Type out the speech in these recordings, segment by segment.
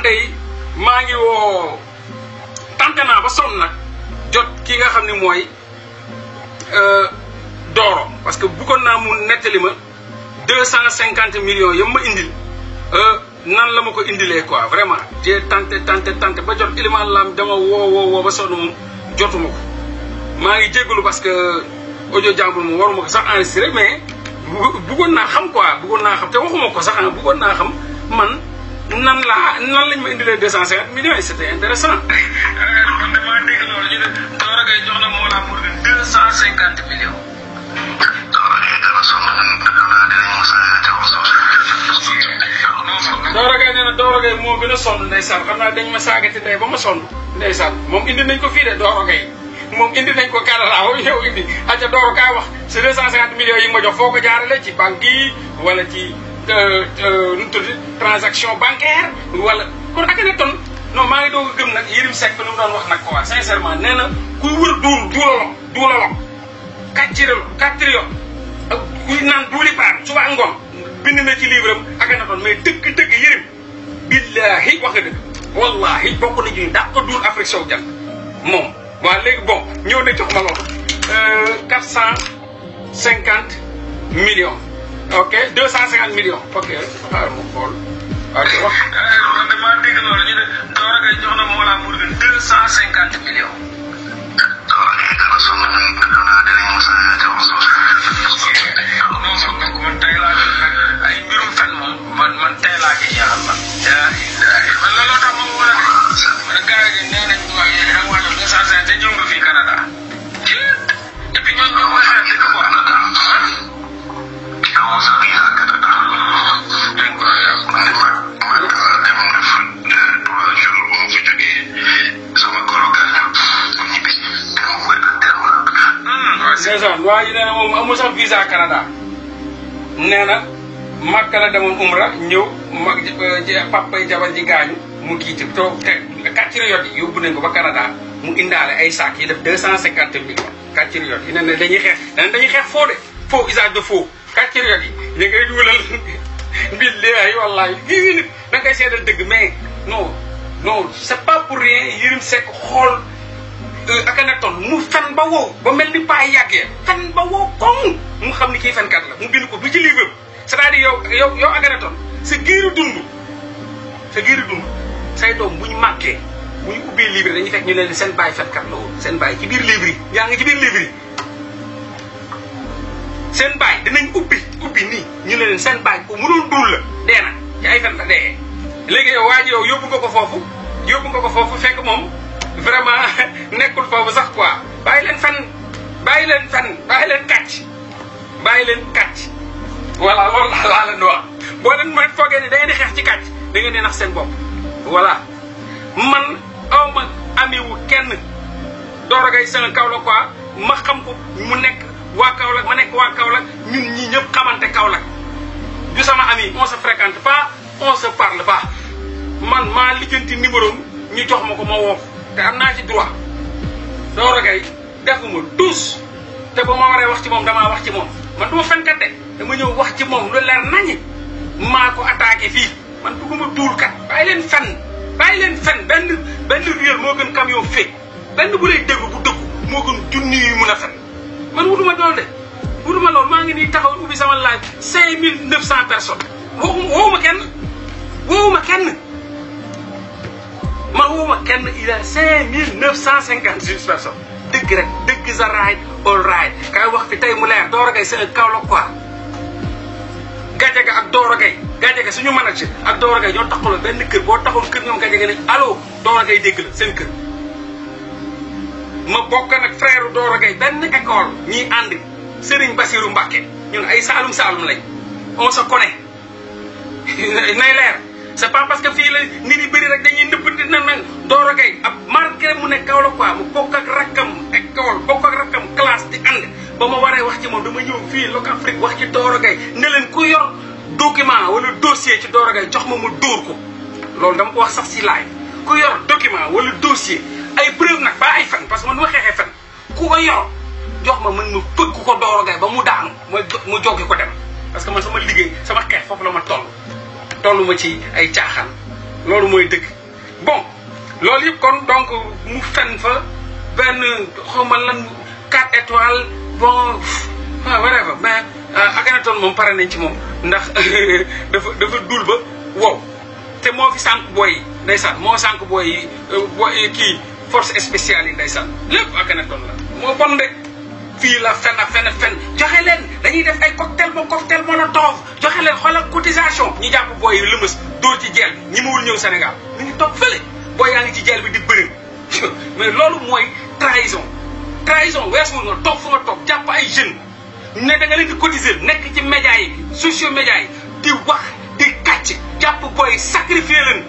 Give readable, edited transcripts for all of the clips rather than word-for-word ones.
man day maa ngi woo tante naa ba sonn nag jot ki nga xam ne mooy Doro parce que bëggoon naa mu nettali ma 250 millions yam ma indil nan la ma ko indilee quoi vraiment j'ai tenté ba jot Iliman Lam dama woo ba sonn moom jotuma ko maa ngi jégalu parce que audio jàmbur moom waruma ko sax enregistré mais bëggoon naa xam quoi bëggoon naa xam te waxuma ko sax bëggoon naa xam man nan lañ ma indilee 250 millions et c'était intéressant. kon damaa dégg loolu ñu ne Doro Gaye jox na Mollah Morgun 250 millions. Doro Gaye nee na Doro Gaye moo gën a sonn ndeysaan xam naa dañ ma saagati tey ba ma sonn ndeysaan moom indi nañ ko fii de Doro Gaye moom indi nañ ko Canada yow indi aca Doro kaay wax si 250 millions yi ma jox foo ko jaarale ci banque yi wala ci nu tudd transaction bancaire wala kon ak ne ton non maa ngi doog a gëm nag Yérim Seck lu mu doon wax nag quoi sincèrement nee na kuy wër duulalom kàccirilo ak kuy naan duuli paan suba ngoon bind na ci livre am ak na ton mais dëgg Yérim billahi wax nga dëgg wallahi bokk na ñu daa ko duul Afrique sowu jant moom waaw léegi bon ñëw na jox ma loolu 450 millions ok 250 millions ok xaaral ma xool ok wax man de maa dégg loolu ñu ne Doro Gaye jox na Mollah Morgun 250 millions. Doro Gaye dana sonn man tey laa nag ay mbirum fen moom man tey laa ci jeexal man. man looloo tax ma war a ne gars yi nee nañ waaw yéen da nga wàññi 250 te ñëw nga fii Canada. et puis ñooñu ñoo koy xeex dëgg quoi. c'est waa ji nee na moom amul sax visa Canada nee na Makka la demoon umra ñëw mag papa yi jabar ji gaañu mu kii ci toog te patriote yi yóbbu nañ ko ba Canada mu indaale ay sacs yi def 250 millions patriote yi nee na dañuy xeex faux de faux usage de faux patriote yi ñu ngay dugalal billahi wallahi gii nit da nga koy seedal dëgg mais non c'est pas pour rien Yérim Seck xool Akhenaton mu fen ba wow ba mel ni paay yàggee fen ba wow koŋ mu xam ni kii fenkat la mu bind ko du ci livre c'est-à-dire yow Akhenaton sa giiru dund say doom bu ñu màggee bu ñu ubbee livre dañuy fekk ñu leen seen baay fenkat la woon seen baay ci biir livre yi yaa ngi ci biir livre yi seen baay dinañ ubbi nii ñu ne leen seen baay ko mënoon dul la dee na ci ay fen la dee léegi yow waa ji yow yóbbu nga ko foofu fekk moom vraiment nekkul foofu sax quoi bàyyi leen kàcc voilà loolu laa leen wax boo leen ma foogee ni da ngeen di xeex ci kàcc da ngeen di nax seen bopp voilà man awma amiwu kenn Doro Gaye seen Kaolack quoi ma xam ko mu nekk waa Kaolack ma nekk waa Kaolack ñun ñii ñëpp xamante Kaolack du sama ami on se fréquente pas on se parle pas man maa lijjanti numéro ñu jox ma ko ma woo te am naa ci droit Doro Gaye defuma tous te ba ma waree wax ci moom damaa wax ci moom man du ma fenkat de dama ñëw wax ci moom lu leer nañi maa ko attaqué fii man dugguma duul kat bàyyi leen fen benn réer moo gën camion fekk benn bu lay déglu bu dëggu moo gën junni yu mun a fen man wutuma dool de wutuma loolu maa ngi nii taxaw ubbi sama laaj 5900 personnes woowuma kenn man woowuma kenn il a 5956 personnes dëgg rek dëgg sa right all right kay wax fi tey mu leer Doro Gaye c'est un Kaolack quoi Gadiaga ak Doro Gaye Gadiaga suñu manager ak Doro Gaye ñoo taxawal benn kër boo taxawal kër ñoom Gadiaga ne allo Doro Gaye dégg la seen kër ma bokk nag frère Doro Gaye benn école ñiy ànd Serigne Bassirou Mbacké ñun ay saalum lañ on se connaît nay leer c'est pas parce que fii la nit yi bëri rek dañuy nëbb na Doro Gaye ab malgré mu ne Kaolack quoi mu bokk ak rakkam école bokk ak rakkam classe di ànd ba ma waree wax ci moom dama ñëw fii Locafrique wax ci Doro Gaye ne leen ku yor document wala dossier ci Doro Gaye jox ma dóor ko loolu dama ko wax sax si laay ku yor document wala dossier ay preuve nag ba ay fen parce que man du ma xeexee fen ku ko yor jox ma mën ma fëgg ko Doro Gaye ba mu daanu mu joggi ko dem parce que man sama liggéey sama xeex foofu la ma toll ma ci ay caaxaan loolu mooy dëgg. bon loolu yëpp kon donc mu fen fa benn xawma lan 4 étoiles bon whatever mais Akhenaton moom pare nañ ci moom ndax dafa dul ba wow te moo fi sànq booy yi ndeysaan moo sànq booy yi kii force spéciale yi ndeysaan lépp Akhenaton la moo bon de fii la fen a fen joxe leen dañuy def ay cocktail molotov joxe leen xoolal cotisation ñu jàpp booy yi lëmës dóor ci jeel bi ñi mawul ñëw Sénégal ñu ngi toog fële booy yaa ngi ci jeel bi di bëri mais loolu mooy trahison weesuwul nga toog fu nga toog jàpp ay jeunes ne da nga leen di cotiser nekk ci média yi socio média yi di wax di kàcc jàpp booy sacrifier leen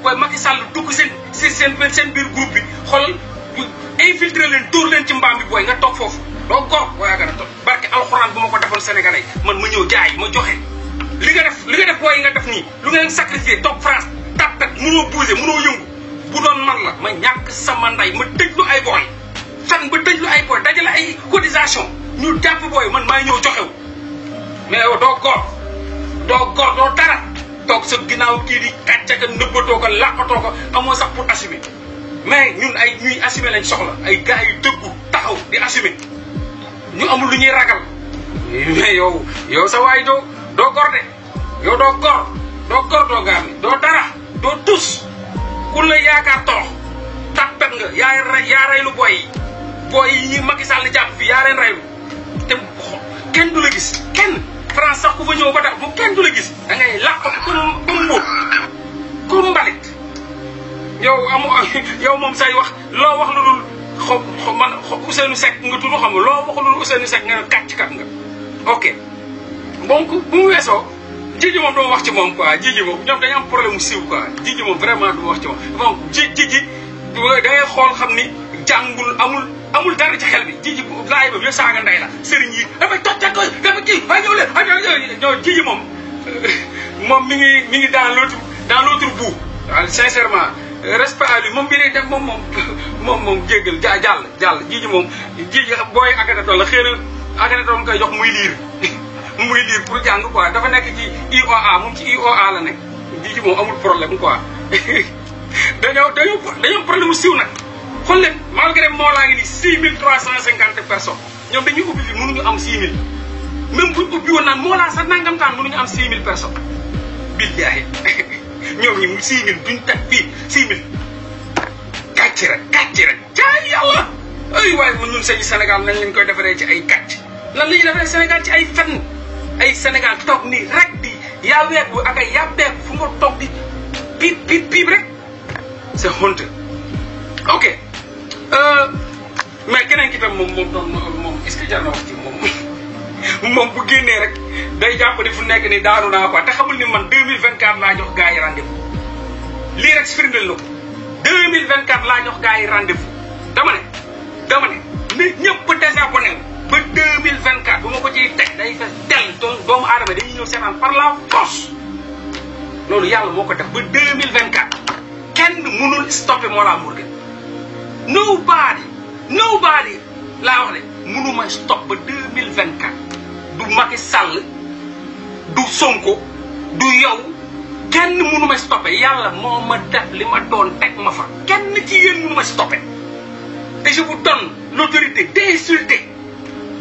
booy Macky Sall dugg seen biir groupe bi xool infiltrer leen dóor leen ci mbaam bi booy nga toog foofu doo gor booy yaa gën a toog barke alxuraan bu ma ko defoon Sénégalais man ma ñëw jaay ma joxe li nga def booy yi nga def nii lu nga leen sacrifier toog France tapet mënoo bouger mënoo yëngu bu doon man la ma ñàkk sama nday ma tëjlu ay booy fen ba tëjlu ay booy dajale ay cotisation ñu jàpp booy man maay ñëw joxewu mais yow doo gor doo dara toog sa ginnaaw kii di kàcca ka nëbbatoo ko làqatoo ko amoo sax pour assumer mais ñun ay ñuy assumer lañ soxla ay gars yu dëggu taxaw di assumer ñu amul lu ñuy ragal mais yow sa waay doo gor de yow doo gor doo dara doo tus ku la yaakaar torox tàppet nga yaa reylu booy yi ñi Macky Sall jàpp fii yaa leen reylu te kenn du la gis kenn France sax ku fa ñëw ba tax bu kenn du la gis da ngay làqatu comme mbóot comme mbalit yow moom say wax loo wax lu dul man Ousseynou Seck nga tudd xam nga loo wax lu dul Ousseynou Seck nga kàcckat nga ok donc bu mu weesoo Jiji moom dama wax ci moom quoi Jiji moom ñoom dañu am problème mu siiw quoi Jiji moom vraiment du ma wax ci moom bon Jiji da ngay xool xam ni jàngul amul dara ci xel bi Jiji laay ba yëpp saaga ndey la sëriñ yi dafay toj ko dafa kii waaye ñëw leen ñoo Jiji moom mi ngi dans l'autre bout waaw sincèrement respect à lui moom bi lay def moom jéggal jàll Jiji moom booy Akhenaton la xëy na Akhenaton koy jox muy liir muy liir pour jàng quoi dafa nekk ci IOA moom ci IOA la nekk Jiji moom amul problème quoi dañoo problème mu siiw nag xool leen malgré moo laa ngi ni 6350 personnes ñoom dañuy ubbi fi mënuñu am 6000 même buñ ubbi woon naan moo laa sa nangamtaan mënuñu am 6000 personnes billaahi ñoom ñi mu 6000 duñ teg fii 6000 kàcc rek jaay yàlla ay waaye mun ñun sañu Sénégal nañ leen koy defaree ci ay kàcc lan la ñuy defaree Sénégal ci ay fenn ay Sénégal toog nii rek di yaa weeku ak ay yàbbeeku fu nga toog di piip rek c'est honteux ok mais keneen ki tam moom est-ce que jar na wax ci moom bu génnee rek day jàpp ni fu nekk ni daanu naa quoi te xamul ni man 2024 laa jox gars yi rendez-vous lii rek firndeel na ko 2024 laa jox gars yi rendez-vous dama ne nit ñëpp désabonné ba 2024 bu ma ko ciy teg day fes del doomu aadama dañuy ñëw seetaan par la force loolu yàlla moo ko def ba 2024 kenn mënul stoppé Mollah Morgun nobody laa wax ne mënuma stop ba 2024 du Macky Sall du Sonko du yow kenn mënuma stoppé yàlla moo ma def li ma doon teg ma fa kenn ci yéen mënuma stoppé et je vous donne l'autorité d'insulter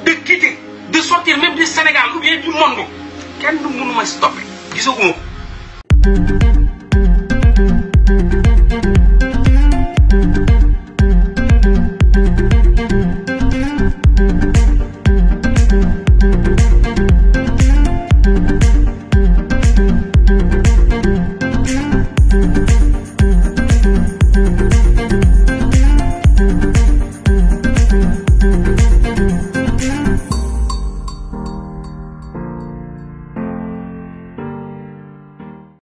de quitter de sortir même du Sénégal ou bien du monde kenn mënuma stoppé gisaguma ko